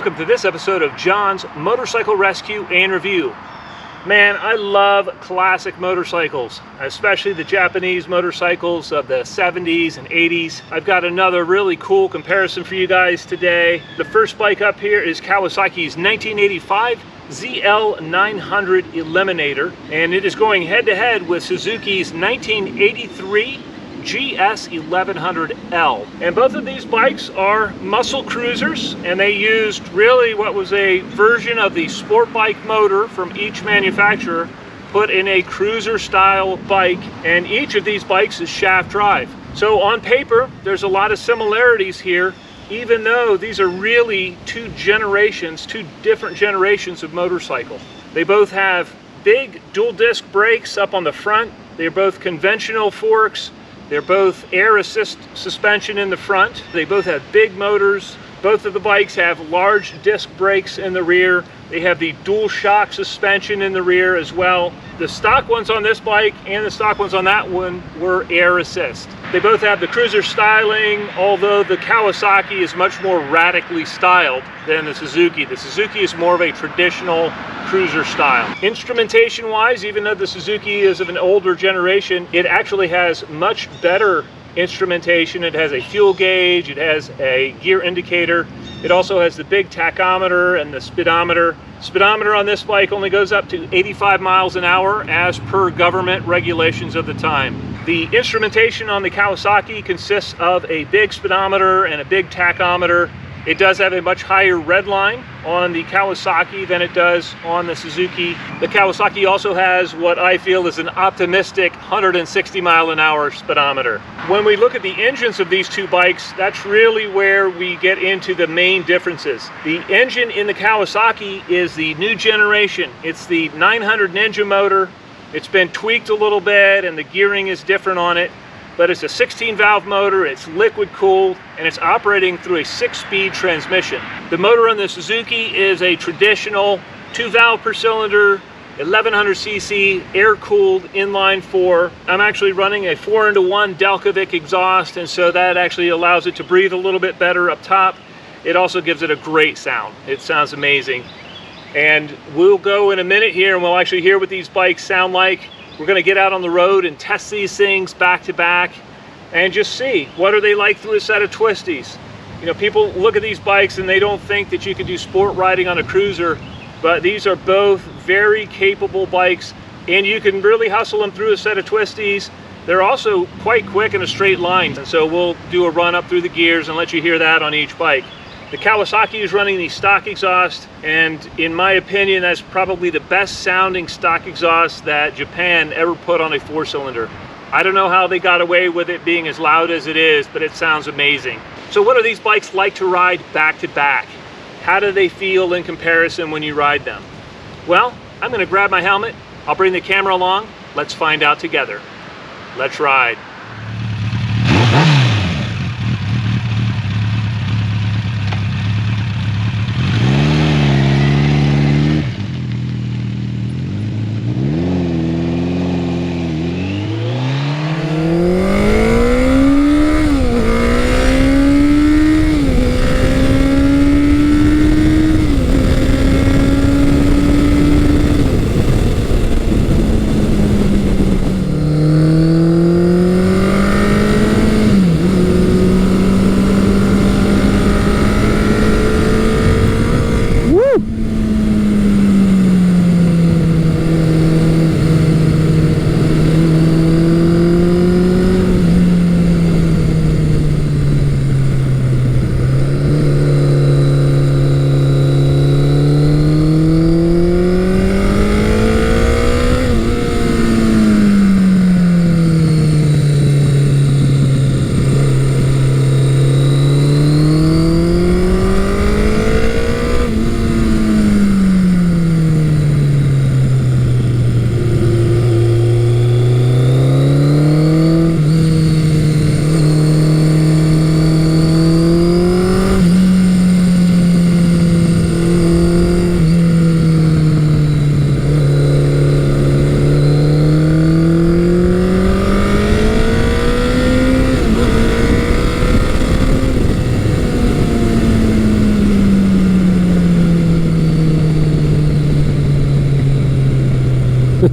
Welcome to this episode of John's Motorcycle Rescue and Review. Man, I love classic motorcycles, especially the Japanese motorcycles of the 70s and 80s. I've got another really cool comparison for you guys today. The first bike up here is Kawasaki's 1985 ZL900 Eliminator, and it is going head-to-head with Suzuki's 1983 GS1100L. And both of these bikes are muscle cruisers, and they used really what was a version of the sport bike motor from each manufacturer put in a cruiser style bike, and each of these bikes is shaft drive. So on paper there's a lot of similarities here, even though these are really two different generations of motorcycle. They both have big dual disc brakes up on the front. They're both conventional forks. They're both air assist suspension in the front. They both have big motors. Both of the bikes have large disc brakes in the rear. They have the dual shock suspension in the rear as well. The stock ones on this bike and the stock ones on that one were air assist. They both have the cruiser styling, although the Kawasaki is much more radically styled than the Suzuki. The Suzuki is more of a traditional cruiser style. Instrumentation wise, even though the Suzuki is of an older generation, it actually has much better instrumentation. It has a fuel gauge, it has a gear indicator, it also has the big tachometer and the speedometer. Speedometer on this bike only goes up to 85 miles an hour as per government regulations of the time. The instrumentation on the Kawasaki consists of a big speedometer and a big tachometer. It does have a much higher red line on the Kawasaki than it does on the Suzuki. The Kawasaki also has what I feel is an optimistic 160 mile an hour speedometer. When we look at the engines of these two bikes, that's really where we get into the main differences. The engine in the Kawasaki is the new generation. It's the 900 Ninja motor. It's been tweaked a little bit and the gearing is different on it. But it's a 16 valve motor, it's liquid cooled, and it's operating through a 6-speed transmission. The motor on the Suzuki is a traditional 2 valve per cylinder, 1100cc air cooled inline 4. I'm actually running a 4-into-1 Delcovic exhaust, and so that actually allows it to breathe a little bit better up top. It also gives it a great sound. It sounds amazing. And we'll go in a minute here and we'll actually hear what these bikes sound like. We're going to get out on the road and test these things back to back and just see what are they like through a set of twisties. You know, people look at these bikes and they don't think that you can do sport riding on a cruiser, but these are both very capable bikes and you can really hustle them through a set of twisties. They're also quite quick in a straight line, and so we'll do a run up through the gears and let you hear that on each bike. The Kawasaki is running the stock exhaust, and in my opinion, that's probably the best sounding stock exhaust that Japan ever put on a 4-cylinder. I don't know how they got away with it being as loud as it is, but it sounds amazing. So what are these bikes like to ride back to back? How do they feel in comparison when you ride them? Well, I'm going to grab my helmet, I'll bring the camera along, let's find out together. Let's ride.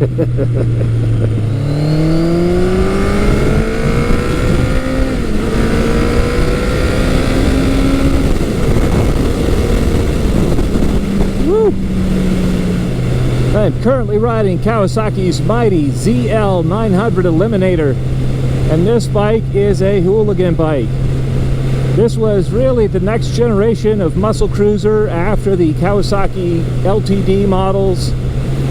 I'm currently riding Kawasaki's mighty ZL900 Eliminator, and this bike is a hooligan bike. This was really the next generation of muscle cruiser after the Kawasaki LTD models.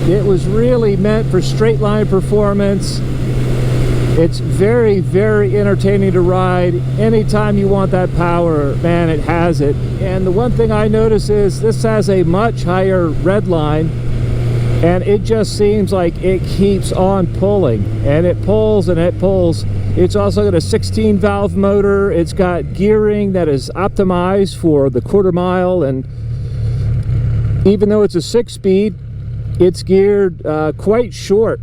It was really meant for straight line performance. It's very, very entertaining to ride. Anytime you want that power, man, it has it. And the one thing I notice is this has a much higher red line, and it just seems like it keeps on pulling, and it pulls and it pulls. It's also got a 16 valve motor. It's got gearing that is optimized for the quarter mile, and even though it's a 6-speed, it's geared quite short.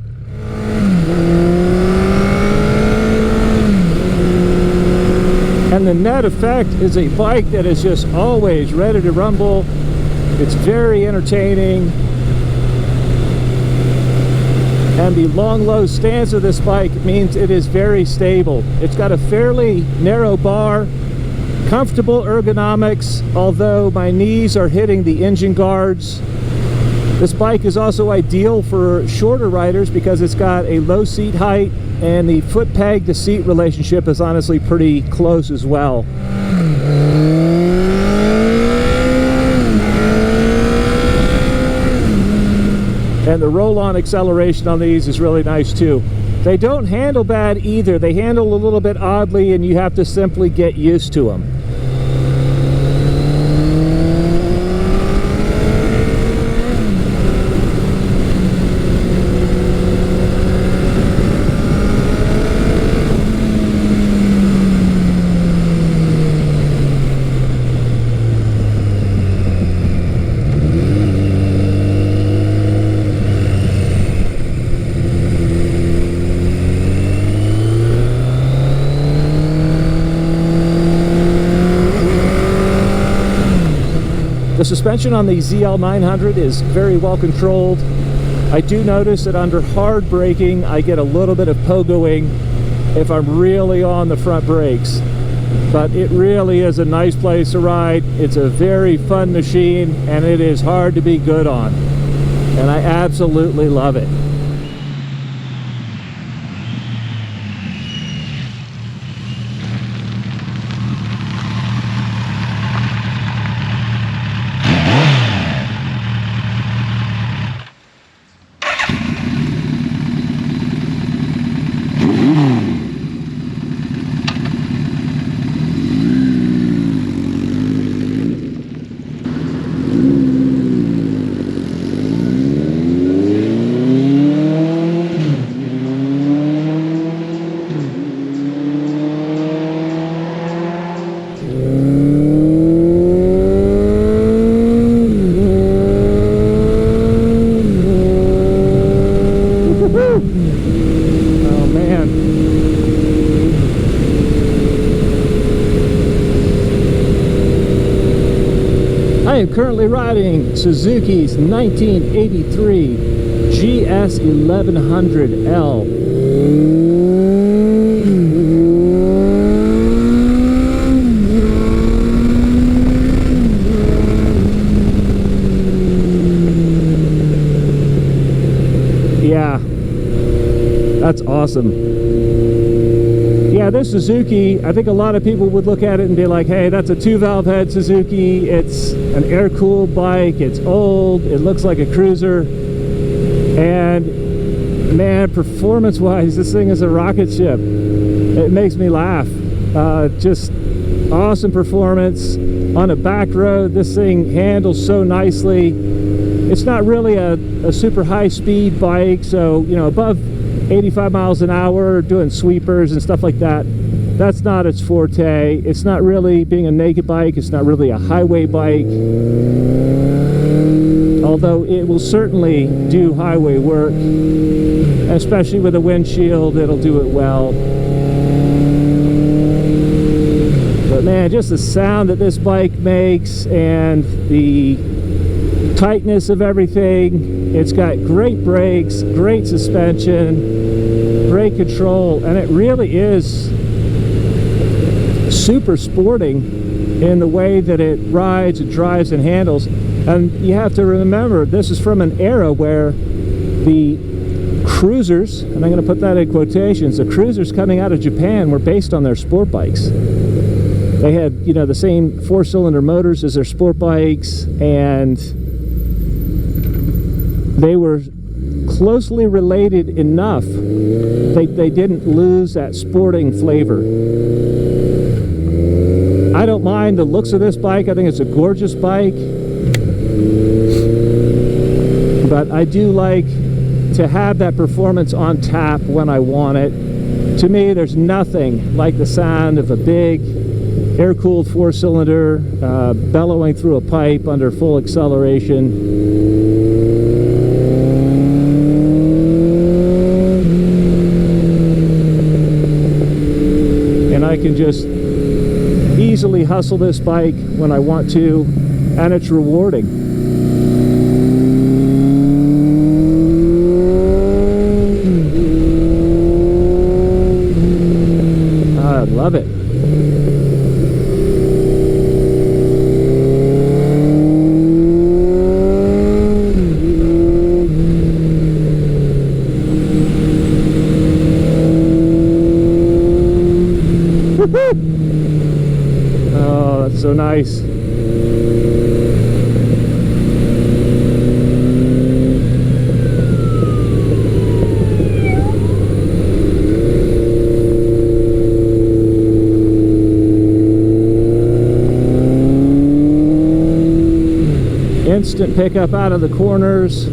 And the net effect is a bike that is just always ready to rumble. It's very entertaining. And the long low stance of this bike means it is very stable. It's got a fairly narrow bar, comfortable ergonomics, although my knees are hitting the engine guards. This bike is also ideal for shorter riders because it's got a low seat height, and the foot peg to seat relationship is honestly pretty close as well. And the roll-on acceleration on these is really nice too. They don't handle bad either. They handle a little bit oddly, and you have to simply get used to them. The suspension on the ZL900 is very well controlled. I do notice that under hard braking, I get a little bit of pogoing if I'm really on the front brakes. But it really is a nice place to ride. It's a very fun machine, and it is hard to be good on. And I absolutely love it. I am currently riding Suzuki's 1983 GS1100L. Yeah, that's awesome. Yeah, this Suzuki, I think a lot of people would look at it and be like, hey, that's a 2-valve head Suzuki. It's an air-cooled bike. It's old. It looks like a cruiser. And man, performance-wise, this thing is a rocket ship. It makes me laugh. Just awesome performance. On a back road, this thing handles so nicely. It's not really a super high-speed bike, so, you know, above 85 miles an hour, doing sweepers and stuff like that, that's not its forte. It's not really being a naked bike. It's not really a highway bike, although it will certainly do highway work, especially with a windshield. It'll do it well. But man, just the sound that this bike makes, and the tightness of everything. It's got great brakes, great suspension, great control, and it really is super sporting in the way that it rides, it drives, and handles. And you have to remember, this is from an era where the cruisers, and I'm going to put that in quotations, the cruisers coming out of Japan were based on their sport bikes. They had, you know, the same four-cylinder motors as their sport bikes, and they were closely related enough. They didn't lose that sporting flavor. I don't mind the looks of this bike. I think it's a gorgeous bike. But I do like to have that performance on tap when I want it. To me, there's nothing like the sound of a big air-cooled four-cylinder bellowing through a pipe under full acceleration. And I can just easily hustle this bike when I want to, and it's rewarding. I love it. Oh, that's so nice. Instant pickup out of the corners.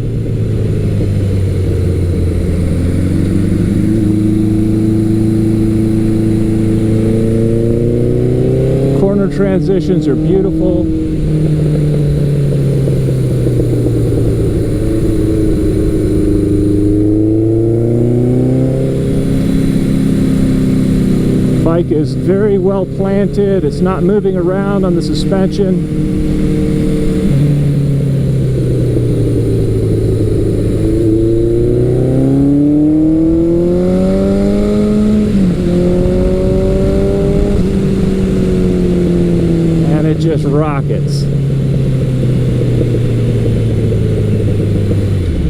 Corner transitions are beautiful. Bike is very well planted. It's not moving around on the suspension. Just rockets.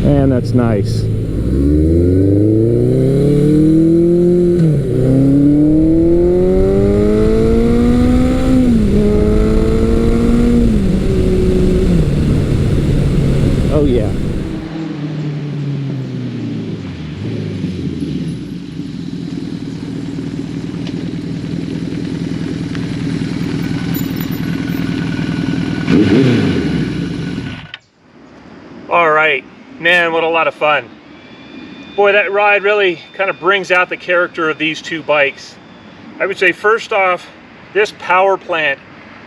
And that's nice. Oh yeah. All right, man, what a lot of fun. Boy, that ride really kind of brings out the character of these two bikes. I would say, first off, this power plant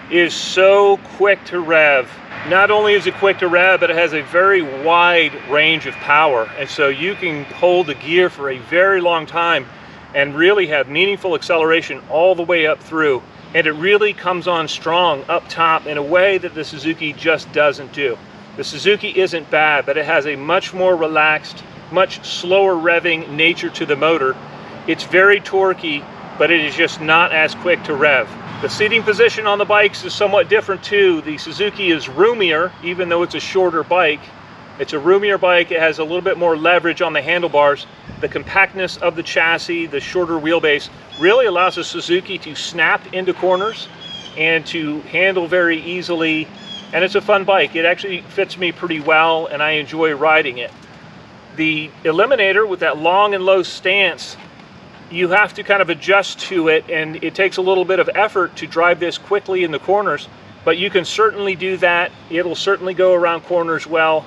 is so quick to rev. Not only is it quick to rev, but it has a very wide range of power. And so you can hold the gear for a very long time and really have meaningful acceleration all the way up through. And it really comes on strong up top in a way that the Suzuki just doesn't do. The Suzuki isn't bad, but it has a much more relaxed, much slower revving nature to the motor. It's very torquey, but it is just not as quick to rev. The seating position on the bikes is somewhat different too. The Suzuki is roomier, even though it's a shorter bike. It's a roomier bike. It has a little bit more leverage on the handlebars. The compactness of the chassis, the shorter wheelbase, really allows the Suzuki to snap into corners and to handle very easily. And it's a fun bike. It actually fits me pretty well, and I enjoy riding it. The Eliminator, with that long and low stance, you have to kind of adjust to it, and it takes a little bit of effort to drive this quickly in the corners, but you can certainly do that. It'll certainly go around corners well.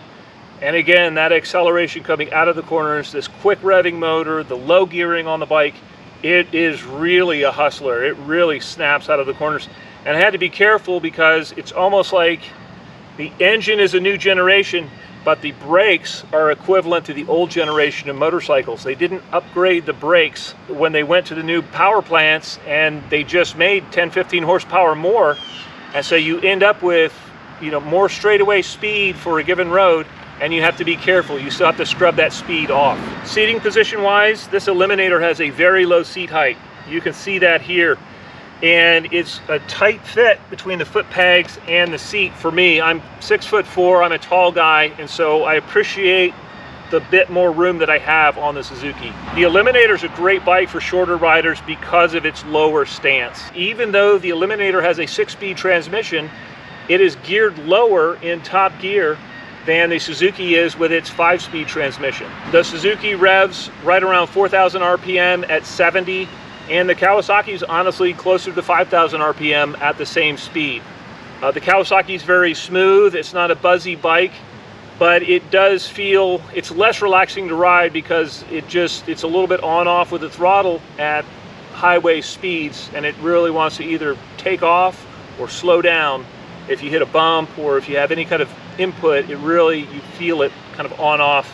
And again, that acceleration coming out of the corners, this quick revving motor, the low gearing on the bike, it is really a hustler. It really snaps out of the corners. And I had to be careful because it's almost like the engine is a new generation, but the brakes are equivalent to the old generation of motorcycles. They didn't upgrade the brakes when they went to the new power plants, and they just made 10-15 horsepower more. And so you end up with more straightaway speed for a given road, and you have to be careful. You still have to scrub that speed off. Seating position wise, this Eliminator has a very low seat height. You can see that here. And it's a tight fit between the foot pegs and the seat. For me, I'm 6'4", I'm a tall guy, and so I appreciate the bit more room that I have on the Suzuki. The Eliminator is a great bike for shorter riders because of its lower stance. Even though the Eliminator has a 6-speed transmission, it is geared lower in top gear than the Suzuki is with its 5-speed transmission. The Suzuki revs right around 4,000 RPM at 70, and the Kawasaki is honestly closer to 5,000 RPM at the same speed. The Kawasaki is very smooth. It's not a buzzy bike, but it does feel, it's less relaxing to ride because it's a little bit on-off with the throttle at highway speeds, and it really wants to either take off or slow down. If you hit a bump or if you have any kind of input, you feel it kind of on-off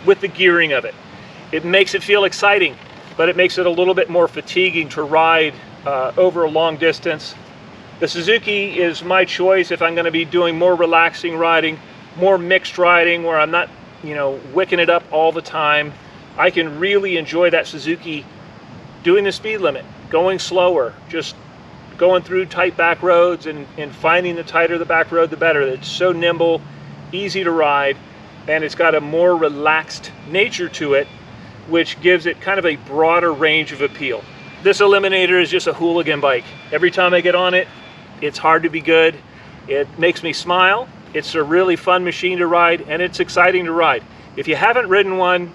with the gearing of it. It makes it feel exciting, but it makes it a little bit more fatiguing to ride over a long distance. The Suzuki is my choice if I'm going to be doing more relaxing riding, more mixed riding where I'm not, wicking it up all the time. I can really enjoy that Suzuki doing the speed limit, going slower, just going through tight back roads and finding the tighter the back road, the better. It's so nimble, easy to ride, and it's got a more relaxed nature to it, which gives it kind of a broader range of appeal. This Eliminator is just a hooligan bike. Every time I get on it, it's hard to be good. It makes me smile. It's a really fun machine to ride, and it's exciting to ride. If you haven't ridden one,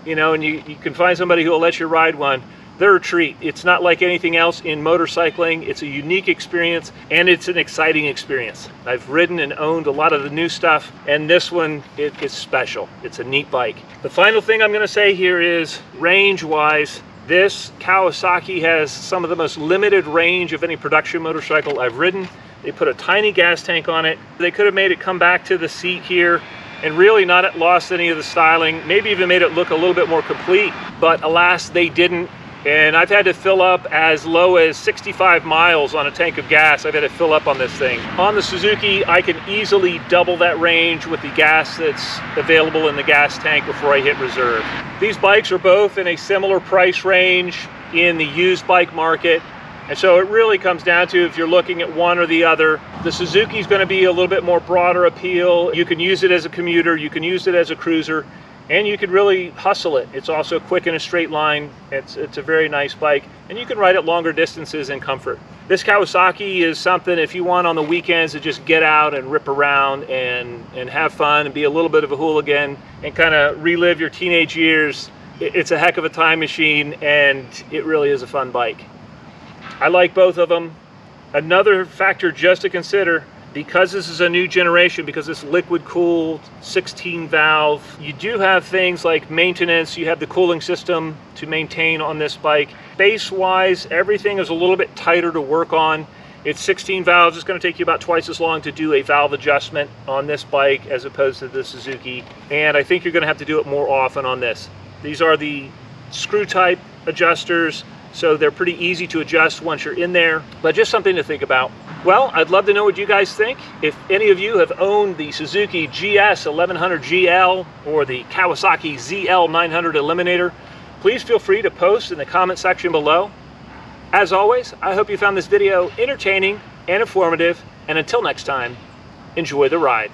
and you can find somebody who will let you ride one, they're a treat. It's not like anything else in motorcycling. It's a unique experience, and it's an exciting experience. I've ridden and owned a lot of the new stuff, and this one, it's special. It's a neat bike. The final thing I'm gonna say here is, range-wise, this Kawasaki has some of the most limited range of any production motorcycle I've ridden. They put a tiny gas tank on it. They could have made it come back to the seat here and really not lost any of the styling, maybe even made it look a little bit more complete, but alas, they didn't. And I've had to fill up as low as 65 miles on a tank of gas. I've had to fill up on this thing. On the Suzuki, I can easily double that range with the gas that's available in the gas tank before I hit reserve. These bikes are both in a similar price range in the used bike market. And so it really comes down to if you're looking at one or the other. The Suzuki is going to be a little bit more broader appeal. You can use it as a commuter, you can use it as a cruiser, and you can really hustle it. It's also quick in a straight line. It's a very nice bike, and you can ride it longer distances in comfort. This Kawasaki is something if you want on the weekends to just get out and rip around and have fun and be a little bit of a hooligan and kind of relive your teenage years. It's a heck of a time machine, and it really is a fun bike. I like both of them. Another factor just to consider, because this is a new generation, because it's liquid cooled, 16 valve, you do have things like maintenance. You have the cooling system to maintain on this bike. Base wise, everything is a little bit tighter to work on. It's 16 valves. It's going to take you about twice as long to do a valve adjustment on this bike as opposed to the Suzuki. And I think you're going to have to do it more often on this. These are the screw type adjusters, so they're pretty easy to adjust once you're in there, but just something to think about. Well, I'd love to know what you guys think. If any of you have owned the Suzuki GS1100L or the Kawasaki ZL900 Eliminator, please feel free to post in the comment section below. As always, I hope you found this video entertaining and informative, and until next time, enjoy the ride.